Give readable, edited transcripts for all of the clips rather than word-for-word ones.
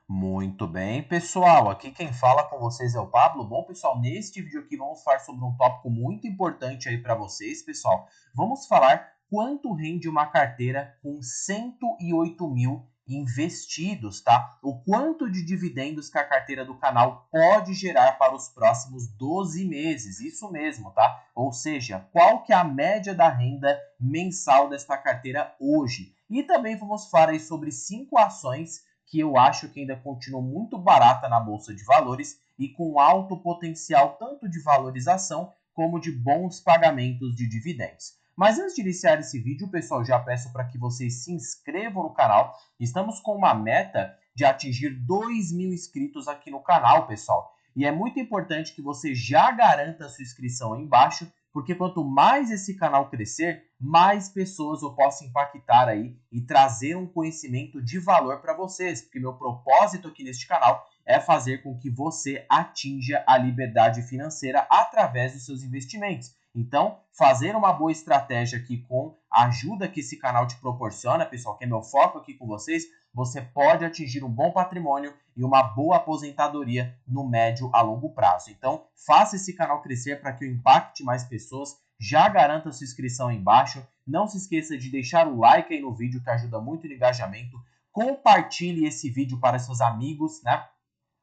Muito bem, pessoal. Aqui quem fala com vocês é o Pablo. Bom, pessoal, neste vídeo aqui vamos falar sobre um tópico muito importante aí para vocês, pessoal. Vamos falar quanto rende uma carteira com 108 mil investidos, tá? O quanto de dividendos que a carteira do canal pode gerar para os próximos 12 meses. Isso mesmo, tá? Ou seja, qual que é a média da renda mensal desta carteira hoje. E também vamos falar aí sobre 5 ações que eu acho que ainda continua muito barata na Bolsa de Valores e com alto potencial tanto de valorização como de bons pagamentos de dividendos. Mas antes de iniciar esse vídeo, pessoal, já peço para que vocês se inscrevam no canal. Estamos com uma meta de atingir 2.000 inscritos aqui no canal, pessoal. E é muito importante que você já garanta a sua inscrição aí embaixo, porque quanto mais esse canal crescer, mais pessoas eu posso impactar aí e trazer um conhecimento de valor para vocês, porque meu propósito aqui neste canal é fazer com que você atinja a liberdade financeira através dos seus investimentos. Então, fazer uma boa estratégia aqui com a ajuda que esse canal te proporciona, pessoal, que é meu foco aqui com vocês, você pode atingir um bom patrimônio e uma boa aposentadoria no médio a longo prazo. Então, faça esse canal crescer para que eu impacte mais pessoas. Já garanta sua inscrição aí embaixo. Não se esqueça de deixar o like aí no vídeo, que ajuda muito no engajamento. Compartilhe esse vídeo para seus amigos, né,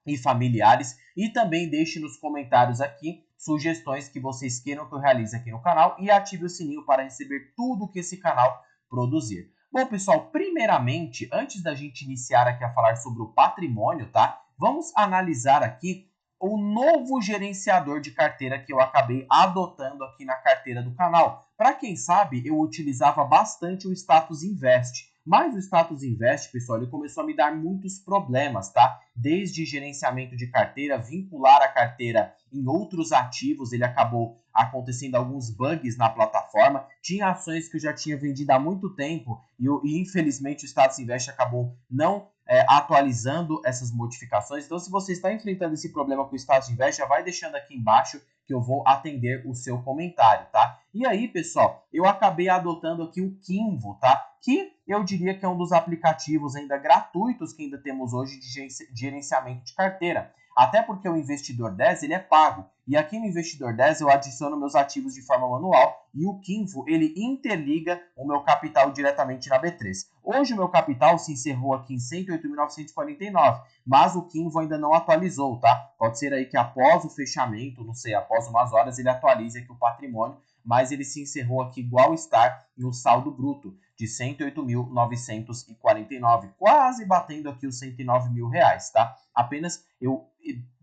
e familiares. E também deixe nos comentários aqui sugestões que vocês queiram que eu realize aqui no canal. E ative o sininho para receber tudo que esse canal produzir. Bom, pessoal, primeiramente, antes da gente iniciar aqui a falar sobre o patrimônio, tá? Vamos analisar aqui o novo gerenciador de carteira que eu acabei adotando aqui na carteira do canal. Para quem sabe, eu utilizava bastante o Status Invest, mas o Status Invest, pessoal, ele começou a me dar muitos problemas, tá? Desde gerenciamento de carteira, vincular a carteira em outros ativos, ele acabou acontecendo alguns bugs na plataforma. Tinha ações que eu já tinha vendido há muito tempo e infelizmente o Status Invest acabou não atualizando essas modificações. Então, se você está enfrentando esse problema com o Status Invest, já vai deixando aqui embaixo que eu vou atender o seu comentário, tá? E aí, pessoal, eu acabei adotando aqui o Kinvo, tá? Que eu diria que é um dos aplicativos ainda gratuitos que ainda temos hoje de gerenciamento de carteira. Até porque o Investidor 10 ele é pago. E aqui no Investidor 10 eu adiciono meus ativos de forma manual e o Kinvo ele interliga o meu capital diretamente na B3. Hoje o meu capital se encerrou aqui em 108.949, mas o Kinvo ainda não atualizou, tá? Pode ser aí que após o fechamento, não sei, após umas horas ele atualize aqui o patrimônio, mas ele se encerrou aqui igual está no saldo bruto de 108.949, quase batendo aqui os 109 mil reais, tá? Apenas eu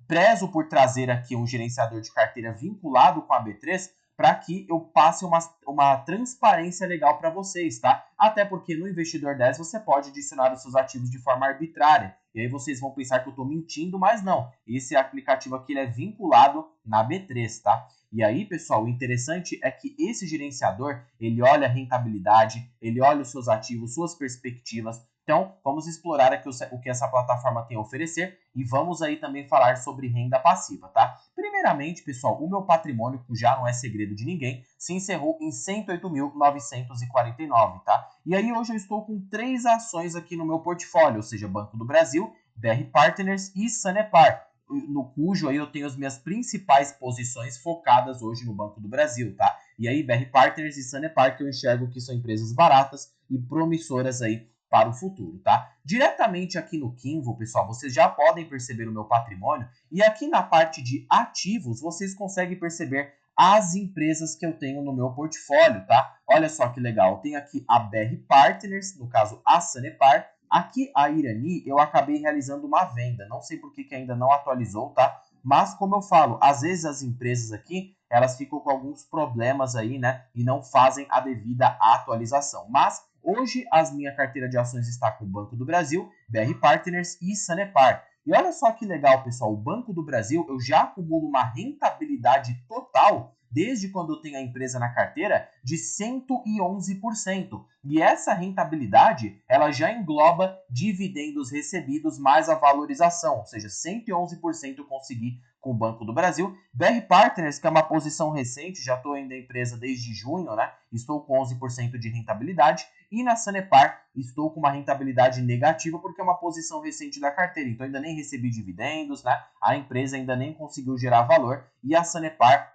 prezo por trazer aqui um gerenciador de carteira vinculado com a B3 para que eu passe uma transparência legal para vocês, tá? Até porque no Investidor 10 você pode adicionar os seus ativos de forma arbitrária. E aí vocês vão pensar que eu estou mentindo, mas não. Esse aplicativo aqui ele é vinculado na B3, tá? E aí, pessoal, o interessante é que esse gerenciador, ele olha a rentabilidade, ele olha os seus ativos, suas perspectivas. Então, vamos explorar aqui o que essa plataforma tem a oferecer e vamos aí também falar sobre renda passiva, tá? Primeiramente, pessoal, o meu patrimônio, que já não é segredo de ninguém, se encerrou em 108.949, tá? E aí hoje eu estou com 3 ações aqui no meu portfólio, ou seja, Banco do Brasil, BR Partners e Sanepar, no cujo aí eu tenho as minhas principais posições focadas hoje no Banco do Brasil, tá? E aí BR Partners e Sanepar que eu enxergo que são empresas baratas e promissoras aí para o futuro, tá? Diretamente aqui no Kinvo, pessoal, vocês já podem perceber o meu patrimônio e aqui na parte de ativos vocês conseguem perceber as empresas que eu tenho no meu portfólio, tá? Olha só que legal, eu tenho aqui a BR Partners, no caso a Sanepar. Aqui a Irani eu acabei realizando uma venda, não sei por que ainda não atualizou, tá? Mas como eu falo, às vezes as empresas aqui, elas ficam com alguns problemas aí, né? E não fazem a devida atualização. Mas hoje a minha carteira de ações está com o Banco do Brasil, BR Partners e Sanepar. E olha só que legal, pessoal, o Banco do Brasil eu já acumulo uma rentabilidade total desde quando eu tenho a empresa na carteira, de 111%. E essa rentabilidade, ela já engloba dividendos recebidos mais a valorização, ou seja, 111% eu consegui com o Banco do Brasil. BR Partners, que é uma posição recente, já estou indo na empresa desde junho, né? Estou com 11% de rentabilidade. E na Sanepar estou com uma rentabilidade negativa porque é uma posição recente da carteira, então ainda nem recebi dividendos, né? A empresa ainda nem conseguiu gerar valor e a Sanepar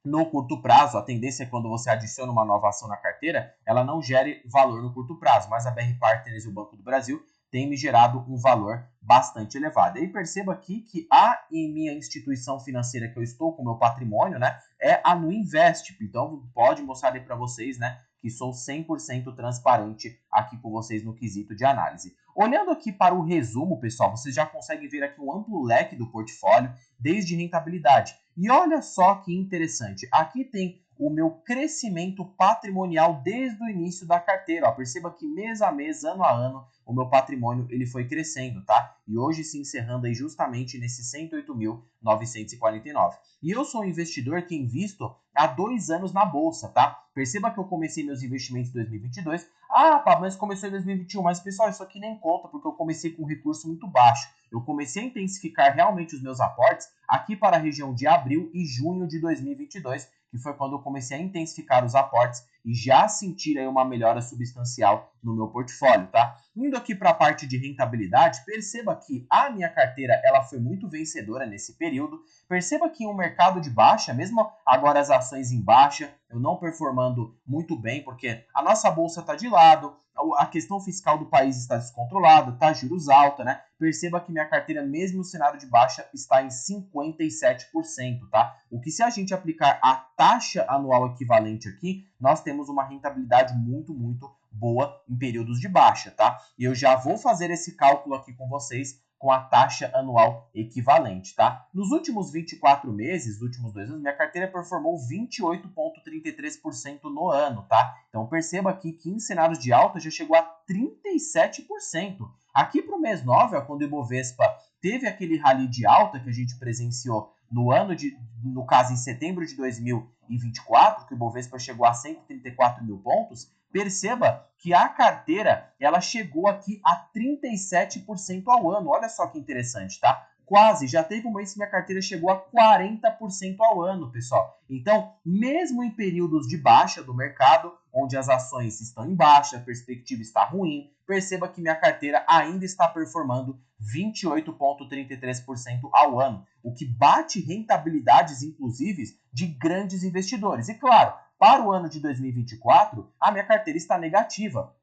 no curto prazo, a tendência é quando você adiciona uma nova ação na carteira, ela não gere valor no curto prazo, mas a BR Partners e o Banco do Brasil têm me gerado um valor bastante elevado. E perceba aqui que a minha instituição financeira que eu estou com o meu patrimônio, né, é a Nuinvest. Então pode mostrar aí para vocês, né, que sou 100% transparente aqui com vocês no quesito de análise. Olhando aqui para o resumo, pessoal, vocês já conseguem ver aqui um amplo leque do portfólio, desde rentabilidade. E olha só que interessante, aqui tem o meu crescimento patrimonial desde o início da carteira. Ó, perceba que mês a mês, ano a ano, o meu patrimônio ele foi crescendo, tá? E hoje se encerrando aí justamente nesses 108.949. E eu sou um investidor que invisto há 2 anos na bolsa, tá? Perceba que eu comecei meus investimentos em 2022. Ah, pá, mas começou em 2021. Mas, pessoal, isso aqui nem conta, porque eu comecei com um recurso muito baixo. Eu comecei a intensificar realmente os meus aportes aqui para a região de abril e junho de 2022, que foi quando eu comecei a intensificar os aportes e já sentir aí uma melhora substancial no meu portfólio, tá? Indo aqui para a parte de rentabilidade, perceba que a minha carteira ela foi muito vencedora nesse período. Perceba que em um mercado de baixa, mesmo agora as ações em baixa, eu não performando muito bem, porque a nossa bolsa está de lado, a questão fiscal do país está descontrolada, tá juros alta, né? Perceba que minha carteira, mesmo no cenário de baixa, está em 57%, tá? O que se a gente aplicar a taxa anual equivalente aqui, nós temos uma rentabilidade muito boa em períodos de baixa, tá? E eu já vou fazer esse cálculo aqui com vocês com a taxa anual equivalente, tá? Nos últimos 24 meses, nos últimos 2 anos, minha carteira performou 28,33% no ano, tá? Então perceba aqui que em cenários de alta já chegou a 37%. Aqui para o mês 9, ó, quando o Ibovespa teve aquele rally de alta que a gente presenciou no caso em setembro de 2024, que o Ibovespa chegou a 134 mil pontos, perceba que a carteira ela chegou aqui a 37% ao ano. Olha só que interessante, tá? Quase, já teve um mês que minha carteira chegou a 40% ao ano, pessoal. Então, mesmo em períodos de baixa do mercado, onde as ações estão em baixa, a perspectiva está ruim, perceba que minha carteira ainda está performando 28,33% ao ano, o que bate rentabilidades, inclusive, de grandes investidores. E claro, para o ano de 2024, a minha carteira está negativa.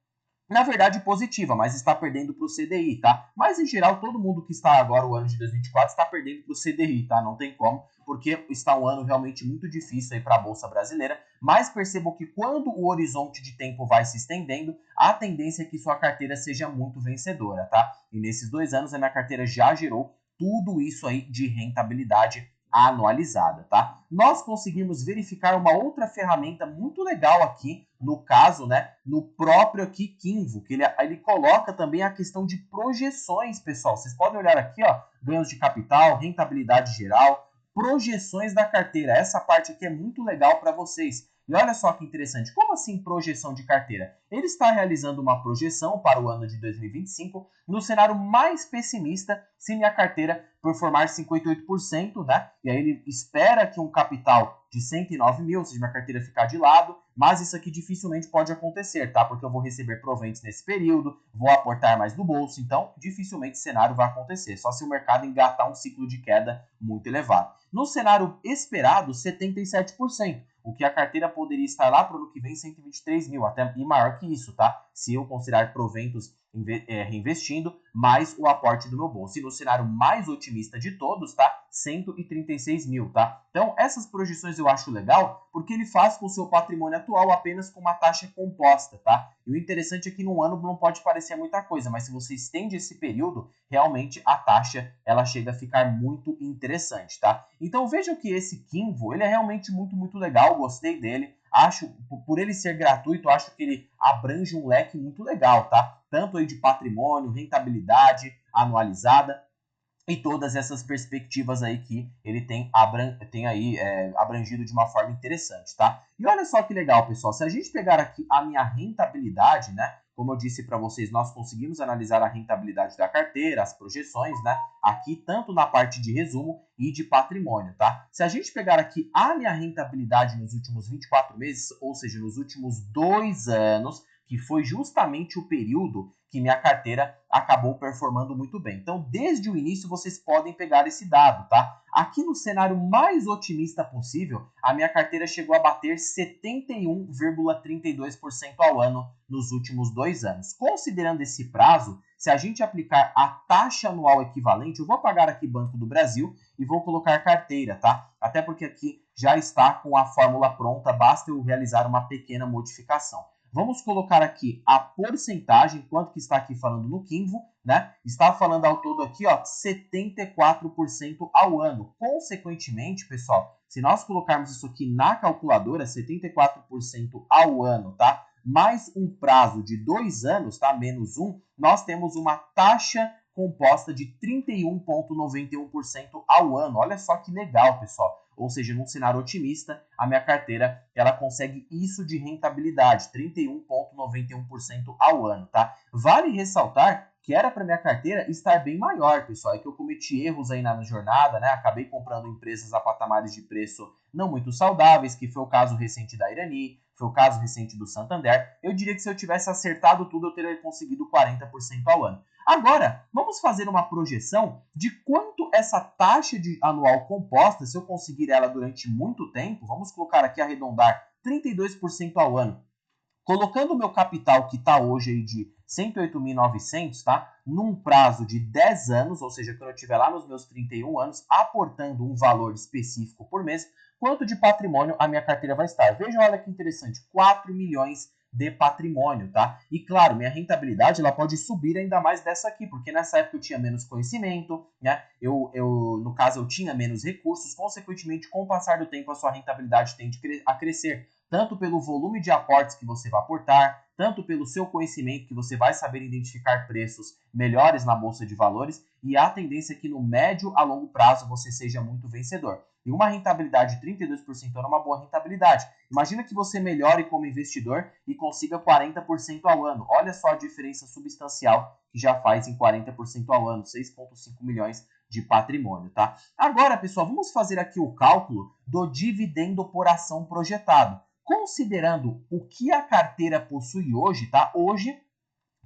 Na verdade, positiva, mas está perdendo para o CDI, tá? Mas, em geral, todo mundo que está agora, o ano de 2024, está perdendo para o CDI, tá? Não tem como, porque está um ano realmente muito difícil aí para a Bolsa Brasileira. Mas percebam que quando o horizonte de tempo vai se estendendo, a tendência é que sua carteira seja muito vencedora, tá? E nesses 2 anos, a minha carteira já gerou tudo isso aí de rentabilidade anualizada, tá? Nós conseguimos verificar uma outra ferramenta muito legal aqui, no caso, né, no próprio aqui Kinvo, que ele coloca também a questão de projeções, pessoal. Vocês podem olhar aqui, ó, ganhos de capital, rentabilidade geral, projeções da carteira. Essa parte aqui é muito legal para vocês. E olha só que interessante, como assim projeção de carteira? Ele está realizando uma projeção para o ano de 2025 no cenário mais pessimista, se minha carteira performar 58%, né? E aí ele espera que um capital de 109 mil, ou seja, minha carteira ficar de lado, mas isso aqui dificilmente pode acontecer, tá? Porque eu vou receber proventos nesse período, vou aportar mais no bolso, então dificilmente esse cenário vai acontecer, só se o mercado engatar um ciclo de queda muito elevado. No cenário esperado, 77%. O que a carteira poderia estar lá para o ano que vem 123 mil, até e maior que isso, tá? Se eu considerar proventos reinvestindo, mais o aporte do meu bolso. E no cenário mais otimista de todos, tá? 136 mil, tá? Então, essas projeções eu acho legal, porque ele faz com o seu patrimônio atual apenas com uma taxa composta, tá? E o interessante é que num ano não pode parecer muita coisa, mas se você estende esse período, realmente a taxa, ela chega a ficar muito interessante, tá? Então, vejam que esse Kinvo, ele é realmente muito legal, gostei dele. Acho, por ele ser gratuito, acho que ele abrange um leque muito legal, tá? Tanto aí de patrimônio, rentabilidade anualizada e todas essas perspectivas aí que ele tem aí abrangido de uma forma interessante, tá? E olha só que legal, pessoal, se a gente pegar aqui a minha rentabilidade, né? Como eu disse para vocês, nós conseguimos analisar a rentabilidade da carteira, as projeções, né? Aqui, tanto na parte de resumo e de patrimônio, tá? Se a gente pegar aqui a minha rentabilidade nos últimos 24 meses, ou seja, nos últimos 2 anos, que foi justamente o período que minha carteira acabou performando muito bem. Então, desde o início, vocês podem pegar esse dado, tá? Aqui no cenário mais otimista possível, a minha carteira chegou a bater 71,32% ao ano nos últimos 2 anos. Considerando esse prazo, se a gente aplicar a taxa anual equivalente, eu vou apagar aqui Banco do Brasil e vou colocar carteira, tá? Até porque aqui já está com a fórmula pronta, basta eu realizar uma pequena modificação. Vamos colocar aqui a porcentagem, quanto que está aqui falando no Kinvo, né? Está falando ao todo aqui, ó, 74% ao ano. Consequentemente, pessoal, se nós colocarmos isso aqui na calculadora, 74% ao ano, tá? Mais um prazo de 2 anos, tá? Menos 1, nós temos uma taxa composta de 31,91% ao ano. Olha só que legal, pessoal. Ou seja, num cenário otimista, a minha carteira ela consegue isso de rentabilidade, 31,91% ao ano, tá? Vale ressaltar que era para minha carteira estar bem maior, pessoal, é que eu cometi erros aí na jornada, né? Acabei comprando empresas a patamares de preço não muito saudáveis, que foi o caso recente da Irani, foi o caso recente do Santander. Eu diria que se eu tivesse acertado tudo, eu teria conseguido 40% ao ano. Agora, vamos fazer uma projeção de quanto essa taxa de anual composta, se eu conseguir ela durante muito tempo, vamos colocar aqui, arredondar, 32% ao ano. Colocando o meu capital, que está hoje aí de 108.900, tá? Num prazo de 10 anos, ou seja, quando eu estiver lá nos meus 31 anos, aportando um valor específico por mês, quanto de patrimônio a minha carteira vai estar? Vejam, olha que interessante, 4 milhões de patrimônio, tá? E claro, minha rentabilidade ela pode subir ainda mais dessa aqui, porque nessa época eu tinha menos conhecimento, né? No caso, eu tinha menos recursos, consequentemente, com o passar do tempo, a sua rentabilidade tende a crescer, tanto pelo volume de aportes que você vai aportar, tanto pelo seu conhecimento, que você vai saber identificar preços melhores na bolsa de valores, e a tendência é que no médio a longo prazo você seja muito vencedor. E uma rentabilidade de 32% é uma boa rentabilidade. Imagina que você melhore como investidor e consiga 40% ao ano. Olha só a diferença substancial que já faz em 40% ao ano, 6,5 milhões de patrimônio, tá? Agora, pessoal, vamos fazer aqui o cálculo do dividendo por ação projetado. Considerando o que a carteira possui hoje, tá? Hoje,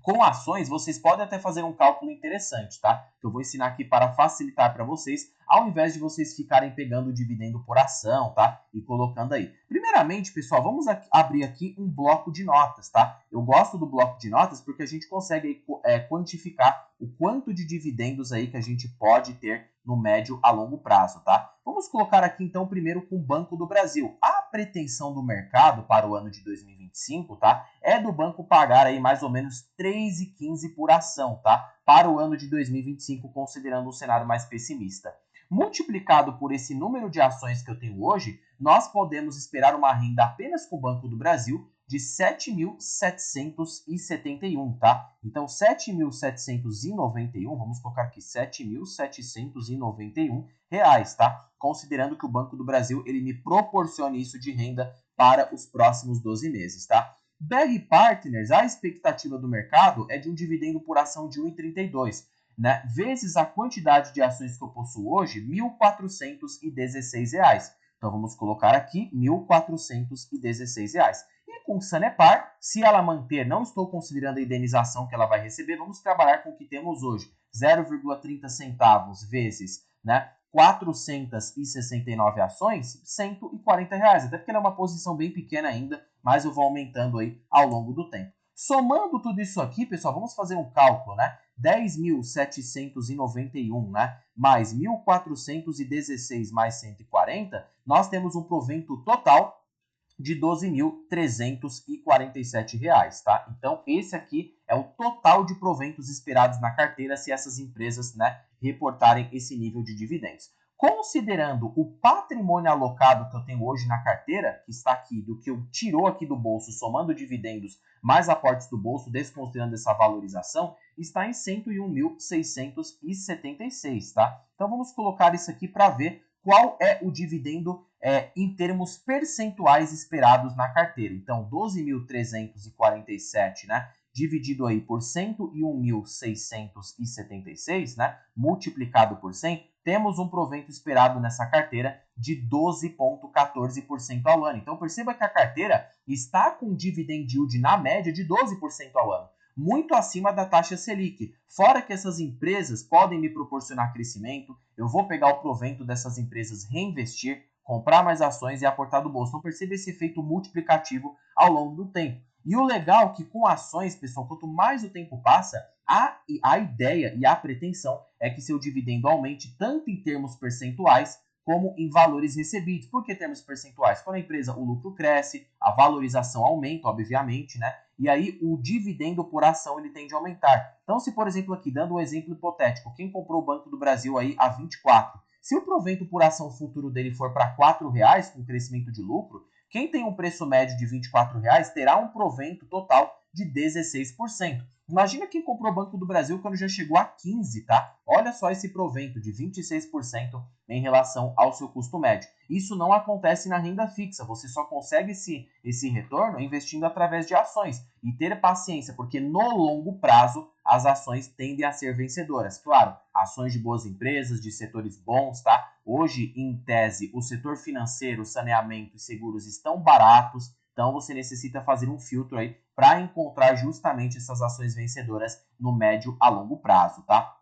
com ações, vocês podem até fazer um cálculo interessante, tá? Que eu vou ensinar aqui para facilitar para vocês, ao invés de vocês ficarem pegando o dividendo por ação, tá? E colocando aí. Primeiramente, pessoal, vamos abrir aqui um bloco de notas, tá? Eu gosto do bloco de notas porque a gente consegue quantificar o quanto de dividendos aí que a gente pode ter no médio a longo prazo, tá? Vamos colocar aqui, então, primeiro com o Banco do Brasil. A pretensão do mercado para o ano de 2025, tá? É do banco pagar aí mais ou menos 3,15 por ação, tá? Para o ano de 2025, considerando um cenário mais pessimista. Multiplicado por esse número de ações que eu tenho hoje, nós podemos esperar uma renda apenas com o Banco do Brasil de 7.771, tá? Então, 7.791, vamos colocar aqui 7.791 reais, tá? Considerando que o Banco do Brasil, ele me proporciona isso de renda para os próximos 12 meses, tá? BR Partners, a expectativa do mercado é de um dividendo por ação de 1,32, né? Vezes a quantidade de ações que eu possuo hoje, R$ 1.416. Então, vamos colocar aqui R$ 1.416. E com Sanepar, se ela manter, não estou considerando a indenização que ela vai receber, vamos trabalhar com o que temos hoje, 0,30 centavos vezes, né, 469 ações, R$ 140, até porque ela é uma posição bem pequena ainda, mas eu vou aumentando aí ao longo do tempo. Somando tudo isso aqui, pessoal, vamos fazer um cálculo, né? 10.791, né? Mais 1.416 mais 140, nós temos um provento total de R$ 12.347, tá? Então, esse aqui é o total de proventos esperados na carteira se essas empresas, né, reportarem esse nível de dividendos. Considerando o patrimônio alocado que eu tenho hoje na carteira, que está aqui, do que eu tirou aqui do bolso, somando dividendos mais aportes do bolso, desconsiderando essa valorização, está em 101.676, tá? Então, vamos colocar isso aqui para ver qual é o dividendo em termos percentuais esperados na carteira. Então, 12.347, né, dividido aí por 101.676, né, multiplicado por 100, temos um provento esperado nessa carteira de 12,14% ao ano. Então perceba que a carteira está com dividend yield na média de 12% ao ano, muito acima da taxa Selic. Fora que essas empresas podem me proporcionar crescimento, eu vou pegar o provento dessas empresas, reinvestir, comprar mais ações e aportar do bolso. Então perceba esse efeito multiplicativo ao longo do tempo. E o legal é que com ações, pessoal, quanto mais o tempo passa, a ideia e a pretensão é que seu dividendo aumente tanto em termos percentuais como em valores recebidos. Por que termos percentuais? Quando a empresa, o lucro cresce, a valorização aumenta, obviamente, né? E aí o dividendo por ação ele tende a aumentar. Então, se por exemplo aqui, dando um exemplo hipotético, quem comprou o Banco do Brasil aí a 24, se o provento por ação futuro dele for para R$4 com crescimento de lucro, quem tem um preço médio de R$24 terá um provento total de 16%. Imagina quem comprou o Banco do Brasil quando já chegou a 15, tá? Olha só esse provento de 26% em relação ao seu custo médio. Isso não acontece na renda fixa, você só consegue esse retorno investindo através de ações. E ter paciência, porque no longo prazo as ações tendem a ser vencedoras. Claro, ações de boas empresas, de setores bons, tá? Hoje, em tese, o setor financeiro, saneamento e seguros estão baratos, então você necessita fazer um filtro aí para encontrar justamente essas ações vencedoras no médio a longo prazo, tá?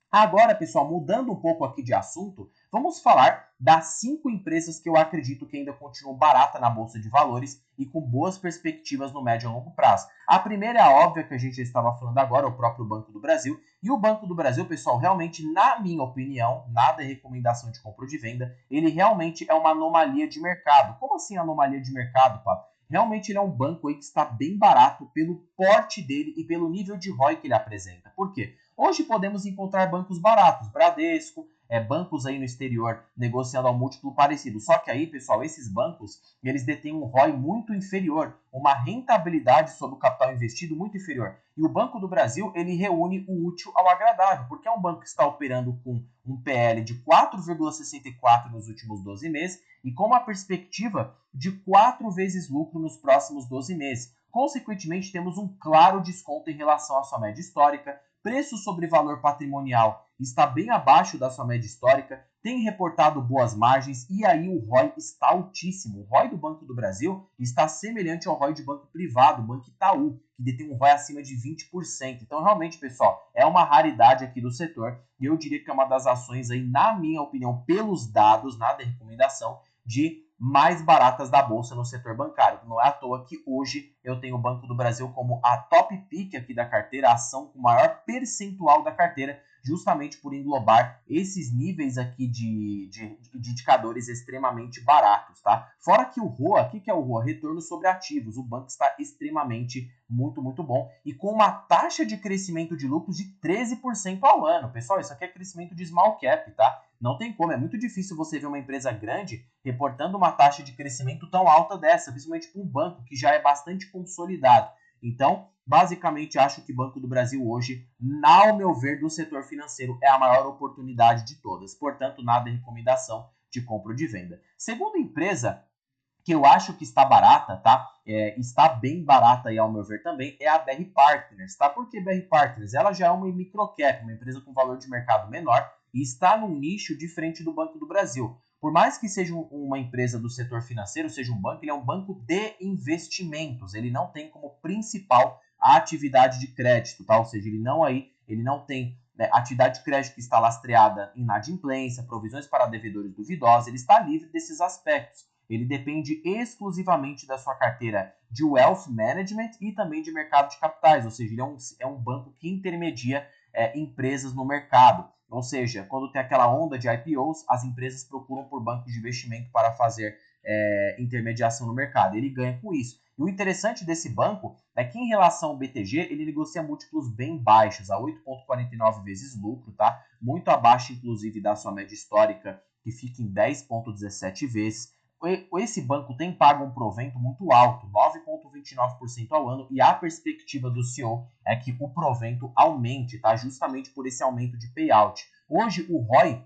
Agora, pessoal, mudando um pouco aqui de assunto, vamos falar das 5 empresas que eu acredito que ainda continuam barata na Bolsa de Valores e com boas perspectivas no médio a longo prazo. A primeira é a óbvia que a gente já estava falando agora, o próprio Banco do Brasil. E o Banco do Brasil, pessoal, realmente, na minha opinião, nada é recomendação de compra ou de venda, ele realmente é uma anomalia de mercado. Como assim anomalia de mercado, Pablo? Realmente ele é um banco aí que está bem barato pelo porte dele e pelo nível de ROI que ele apresenta. Por quê? Hoje podemos encontrar bancos baratos, Bradesco, bancos aí no exterior negociando ao múltiplo parecido. Só que aí, pessoal, esses bancos, eles detêm um ROI muito inferior, uma rentabilidade sobre o capital investido muito inferior. E o Banco do Brasil, ele reúne o útil ao agradável, porque é um banco que está operando com um PL de 4,64 nos últimos 12 meses e com uma perspectiva de 4 vezes lucro nos próximos 12 meses. Consequentemente, temos um claro desconto em relação à sua média histórica, preço sobre valor patrimonial está bem abaixo da sua média histórica, tem reportado boas margens e aí o ROI está altíssimo. O ROI do Banco do Brasil está semelhante ao ROI de banco privado, o Banco Itaú, que detém um ROI acima de 20%. Então, realmente, pessoal, é uma raridade aqui do setor e eu diria que é uma das ações aí, na minha opinião, pelos dados, nada é recomendação, de mais baratas da bolsa no setor bancário. Não é à toa que hoje eu tenho o Banco do Brasil como a top pick aqui da carteira, a ação com o maior percentual da carteira, justamente por englobar esses níveis aqui de indicadores extremamente baratos, tá? Fora que o ROA, o que é o ROA? Retorno sobre ativos. O banco está extremamente muito bom e com uma taxa de crescimento de lucros de 13% ao ano. Pessoal, isso aqui é crescimento de small cap, tá? Não tem como, é muito difícil você ver uma empresa grande reportando uma taxa de crescimento tão alta dessa, principalmente para um banco que já é bastante consolidado. Então, basicamente, acho que Banco do Brasil hoje, ao meu ver, do setor financeiro, é a maior oportunidade de todas. Portanto, nada é recomendação de compra ou de venda. Segunda empresa que eu acho que está barata, tá? Está bem barata aí, ao meu ver também, é a BR Partners, tá? Por que BR Partners? Ela já é uma microcap, uma empresa com valor de mercado menor e está num nicho diferente do Banco do Brasil. Por mais que seja uma empresa do setor financeiro, seja um banco, ele é um banco de investimentos. Ele não tem como principal a atividade de crédito, tá? Ou seja, ele não tem atividade de crédito que está lastreada em inadimplência, provisões para devedores duvidosos, ele está livre desses aspectos. Ele depende exclusivamente da sua carteira de wealth management e também de mercado de capitais, ou seja, ele é um banco que intermedia empresas no mercado. Ou seja, quando tem aquela onda de IPOs, as empresas procuram por bancos de investimento para fazer intermediação no mercado. Ele ganha com isso. E o interessante desse banco é que, em relação ao BTG, ele negocia múltiplos bem baixos, a 8,49 vezes lucro, tá? Muito abaixo, inclusive, da sua média histórica, que fica em 10,17 vezes. Esse banco tem pago um provento muito alto, 9,29% ao ano, e a perspectiva do CEO é que o provento aumente, tá? Justamente por esse aumento de payout. Hoje, o ROI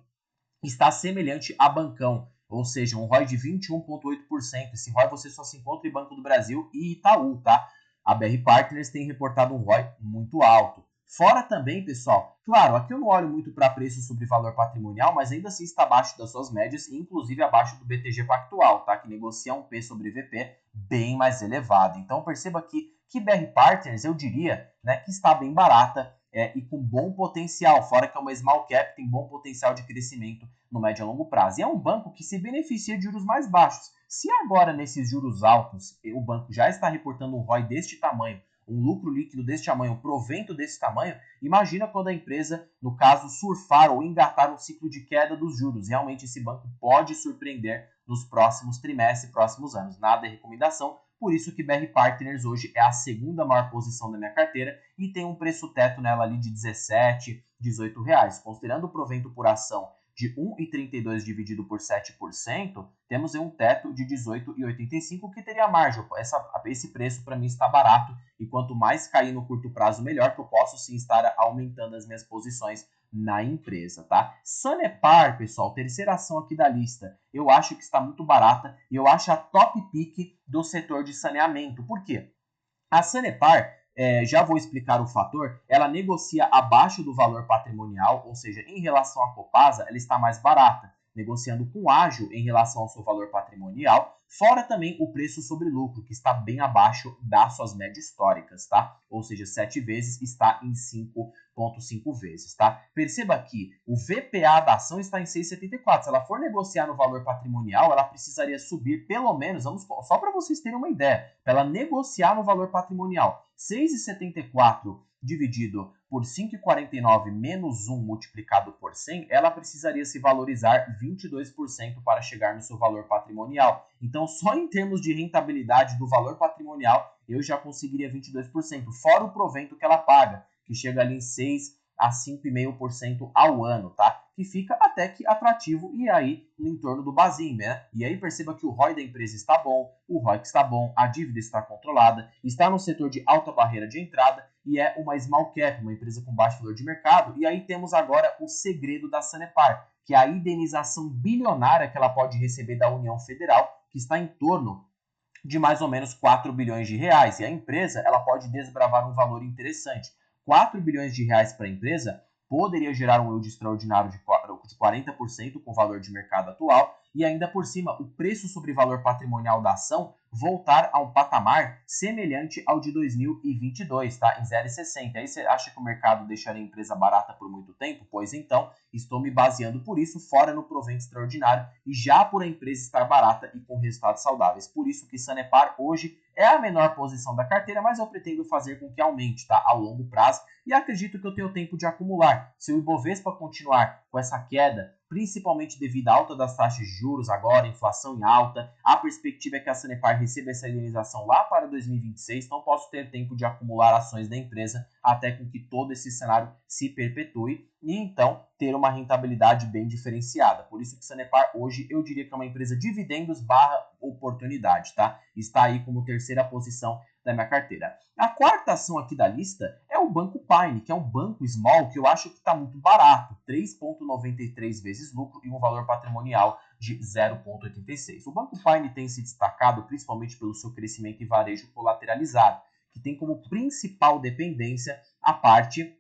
está semelhante a Bancão, ou seja, um ROI de 21,8%. Esse ROI você só se encontra em Banco do Brasil e Itaú, tá? A BR Partners tem reportado um ROI muito alto. Fora também, pessoal, claro, aqui eu não olho muito para preço sobre valor patrimonial, mas ainda assim está abaixo das suas médias e inclusive abaixo do BTG Pactual, tá? Que negocia um P sobre VP bem mais elevado. Então perceba que BR Partners, eu diria, né, que está bem barata e com bom potencial, fora que é uma small cap, tem bom potencial de crescimento no médio e longo prazo. E é um banco que se beneficia de juros mais baixos. Se agora, nesses juros altos, o banco já está reportando um ROI deste tamanho, um lucro líquido deste tamanho, um provento desse tamanho, imagina quando a empresa, no caso, surfar ou engatar um ciclo de queda dos juros. Realmente esse banco pode surpreender nos próximos trimestres e próximos anos. Nada é recomendação, por isso que BR Partners hoje é a segunda maior posição da minha carteira e tem um preço teto nela ali de 17, 18 reais. Considerando o provento por ação de 1,32 dividido por 7%, temos um teto de 18,85 que teria margem. Esse preço para mim está barato e quanto mais cair no curto prazo, melhor, que eu posso sim estar aumentando as minhas posições na empresa, tá? Sanepar, pessoal, terceira ação aqui da lista, eu acho que está muito barata e eu acho a top pick do setor de saneamento. Por quê? A Sanepar, já vou explicar o fator, ela negocia abaixo do valor patrimonial, ou seja, em relação à Copasa, ela está mais barata, negociando com ágio em relação ao seu valor patrimonial, fora também o preço sobre lucro, que está bem abaixo das suas médias históricas, tá? Ou seja, 7 vezes está em 5,5 vezes, tá? Perceba que o VPA da ação está em 6,74. Se ela for negociar no valor patrimonial, ela precisaria subir pelo menos, só para vocês terem uma ideia, para ela negociar no valor patrimonial, 6,74 dividido por 5,49 menos 1 multiplicado por 100, ela precisaria se valorizar 22% para chegar no seu valor patrimonial. Então, só em termos de rentabilidade do valor patrimonial, eu já conseguiria 22%, fora o provento que ela paga, que chega ali em 6 a 5,5% ao ano, tá? Que fica até que atrativo e aí em torno do Basing, né? E aí perceba que o ROI da empresa está bom, o ROIC está bom, a dívida está controlada, está no setor de alta barreira de entrada e é uma small cap, uma empresa com baixo valor de mercado. E aí temos agora o segredo da Sanepar, que é a indenização bilionária que ela pode receber da União Federal, que está em torno de mais ou menos 4 bilhões de reais. E a empresa ela pode desbravar um valor interessante. 4 bilhões de reais para a empresa poderia gerar um yield extraordinário de 40% com o valor de mercado atual e ainda por cima o preço sobre valor patrimonial da ação voltar a um patamar semelhante ao de 2022, tá? Em 0,60. Aí você acha que o mercado deixaria a empresa barata por muito tempo? Pois então, estou me baseando por isso fora no provento extraordinário e já por a empresa estar barata e com resultados saudáveis. Por isso que Sanepar hoje é a menor posição da carteira, mas eu pretendo fazer com que aumente, tá? Ao longo prazo e acredito que eu tenho tempo de acumular. Se o Ibovespa continuar com essa queda, principalmente devido à alta das taxas de juros agora, inflação em alta, a perspectiva é que a Sanepar receba essa indenização lá para 2026, então posso ter tempo de acumular ações da empresa até com que todo esse cenário se perpetue e então ter uma rentabilidade bem diferenciada. Por isso que Sanepar hoje eu diria que é uma empresa dividendos barra oportunidade, tá? Está aí como terceira posição da minha carteira. A quarta ação aqui da lista é o Banco Pine, que é um banco small que eu acho que está muito barato, 3,93 vezes lucro e um valor patrimonial de 0,86. O Banco Pine tem se destacado principalmente pelo seu crescimento em varejo colateralizado, que tem como principal dependência a parte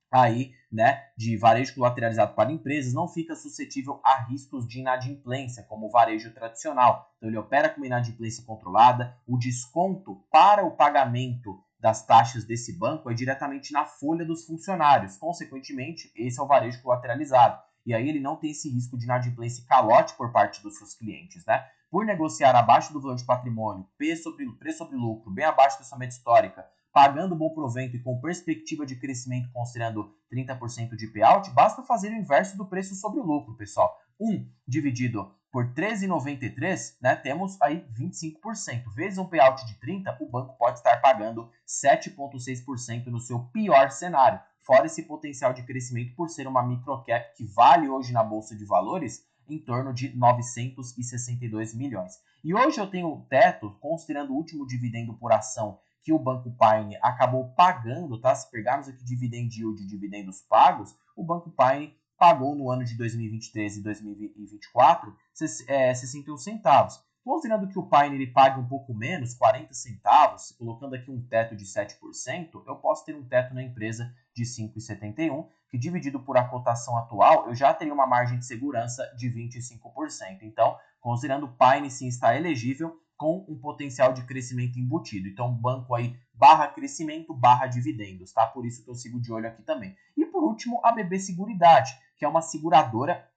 aí, né, de varejo colateralizado para empresas, não fica suscetível a riscos de inadimplência, como o varejo tradicional. Então ele opera com uma inadimplência controlada, o desconto para o pagamento das taxas desse banco é diretamente na folha dos funcionários. Consequentemente, esse é o varejo colateralizado. E aí ele não tem esse risco de inadimplência e calote por parte dos seus clientes, né? Por negociar abaixo do valor de patrimônio, preço sobre lucro, bem abaixo da sua média histórica, pagando bom provento e com perspectiva de crescimento considerando 30% de payout, basta fazer o inverso do preço sobre o lucro, pessoal. 1 dividido por 13,93, né, temos aí 25%. Vezes um payout de 30, o banco pode estar pagando 7,6% no seu pior cenário. Fora esse potencial de crescimento por ser uma microcap que vale hoje na Bolsa de Valores em torno de 962 milhões. E hoje eu tenho teto, considerando o último dividendo por ação que o Banco Pine acabou pagando, tá? Se pegarmos aqui dividend yield de dividendos pagos, o Banco Pine pagou no ano de 2023 e 2024 61 centavos. Considerando que o Pine ele pague um pouco menos, 40 centavos, colocando aqui um teto de 7%, eu posso ter um teto na empresa de 5,71, que dividido por a cotação atual, eu já teria uma margem de segurança de 25%. Então, considerando o Pine sim está elegível com um potencial de crescimento embutido. Então, banco aí barra crescimento, barra dividendos, tá? Por isso que eu sigo de olho aqui também. E por último, a BB Seguridade, que é uma seguradora.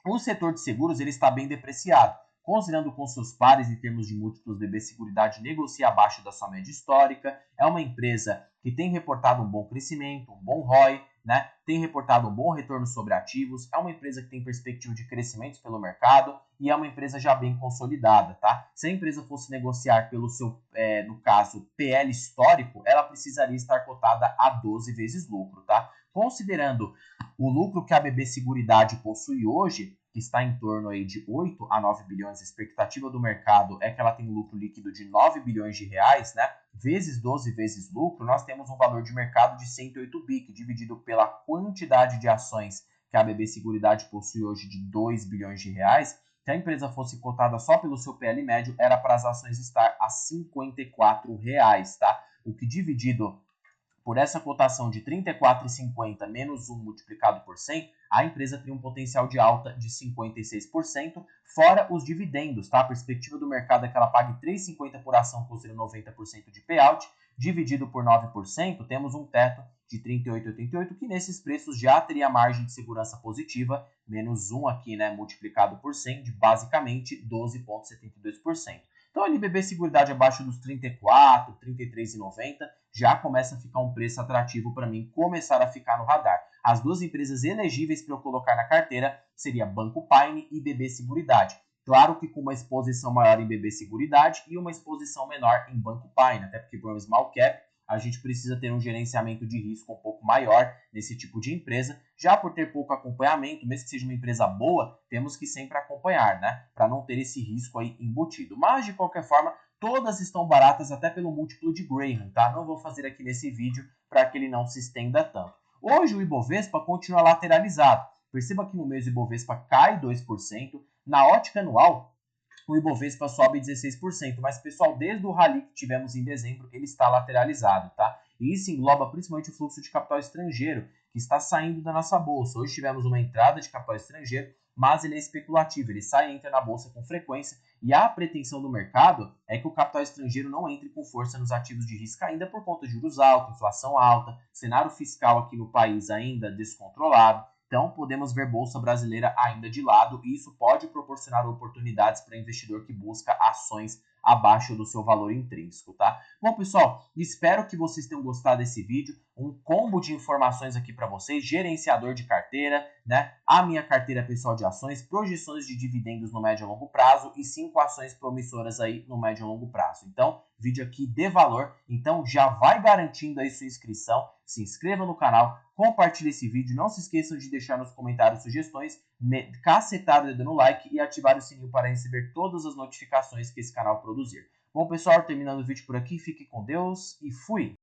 O setor de seguros ele está bem depreciado. Considerando com seus pares em termos de múltiplos, BB Seguridade negocia abaixo da sua média histórica. É uma empresa que tem reportado um bom crescimento, um bom ROI, né? Tem reportado um bom retorno sobre ativos. É uma empresa que tem perspectiva de crescimento pelo mercado e é uma empresa já bem consolidada, tá? Se a empresa fosse negociar pelo seu, no caso, PL histórico, ela precisaria estar cotada a 12 vezes lucro, tá? Considerando o lucro que a BB Seguridade possui hoje, que está em torno aí de 8 a 9 bilhões, a expectativa do mercado é que ela tenha um lucro líquido de 9 bilhões de reais, né? Vezes 12 vezes lucro, nós temos um valor de mercado de 108 bi, que dividido pela quantidade de ações que a BB Seguridade possui hoje de 2 bilhões de reais, se a empresa fosse cotada só pelo seu PL médio, era para as ações estar a R$ 54, tá? O que dividido por essa cotação de R$ 34,50 menos 1 multiplicado por 100, a empresa tem um potencial de alta de 56%, fora os dividendos, tá? A perspectiva do mercado é que ela pague R$ 3,50 por ação, considerando 90% de payout, dividido por 9%, temos um teto de R$ 38,88, que nesses preços já teria margem de segurança positiva, menos 1 aqui, né, multiplicado por 100, de basicamente 12,72%. Então, a NBB Seguridade abaixo dos 34, 33,90 já começa a ficar um preço atrativo para mim começar a ficar no radar. As duas empresas elegíveis para eu colocar na carteira seria Banco Pine e BB Seguridade. Claro que com uma exposição maior em BB Seguridade e uma exposição menor em Banco Pine, até porque por um small cap a gente precisa ter um gerenciamento de risco um pouco maior nesse tipo de empresa. Já por ter pouco acompanhamento, mesmo que seja uma empresa boa, temos que sempre acompanhar, né? Para não ter esse risco aí embutido. Mas, de qualquer forma, todas estão baratas até pelo múltiplo de Graham, tá? Não vou fazer aqui nesse vídeo para que ele não se estenda tanto. Hoje o Ibovespa continua lateralizado. Perceba que no mês o Ibovespa cai 2%. Na ótica anual, o Ibovespa sobe 16%, mas pessoal, desde o rally que tivemos em dezembro, ele está lateralizado, tá? E isso engloba principalmente o fluxo de capital estrangeiro, que está saindo da nossa bolsa. Hoje tivemos uma entrada de capital estrangeiro, mas ele é especulativo, ele sai e entra na bolsa com frequência, e a pretensão do mercado é que o capital estrangeiro não entre com força nos ativos de risco ainda por conta de juros altos, inflação alta, cenário fiscal aqui no país ainda descontrolado. Então, podemos ver bolsa brasileira ainda de lado e isso pode proporcionar oportunidades para investidor que busca ações abaixo do seu valor intrínseco, tá? Bom, pessoal, espero que vocês tenham gostado desse vídeo. Um combo de informações aqui para vocês, gerenciador de carteira, né? A minha carteira pessoal de ações, projeções de dividendos no médio e longo prazo e 5 ações promissoras aí no médio e longo prazo. Então, vídeo aqui de valor. Então, já vai garantindo aí sua inscrição. Se inscreva no canal, compartilhe esse vídeo. Não se esqueçam de deixar nos comentários sugestões, cacetar o dedo no like e ativar o sininho para receber todas as notificações que esse canal produzir. Bom, pessoal, terminando o vídeo por aqui. Fique com Deus e fui!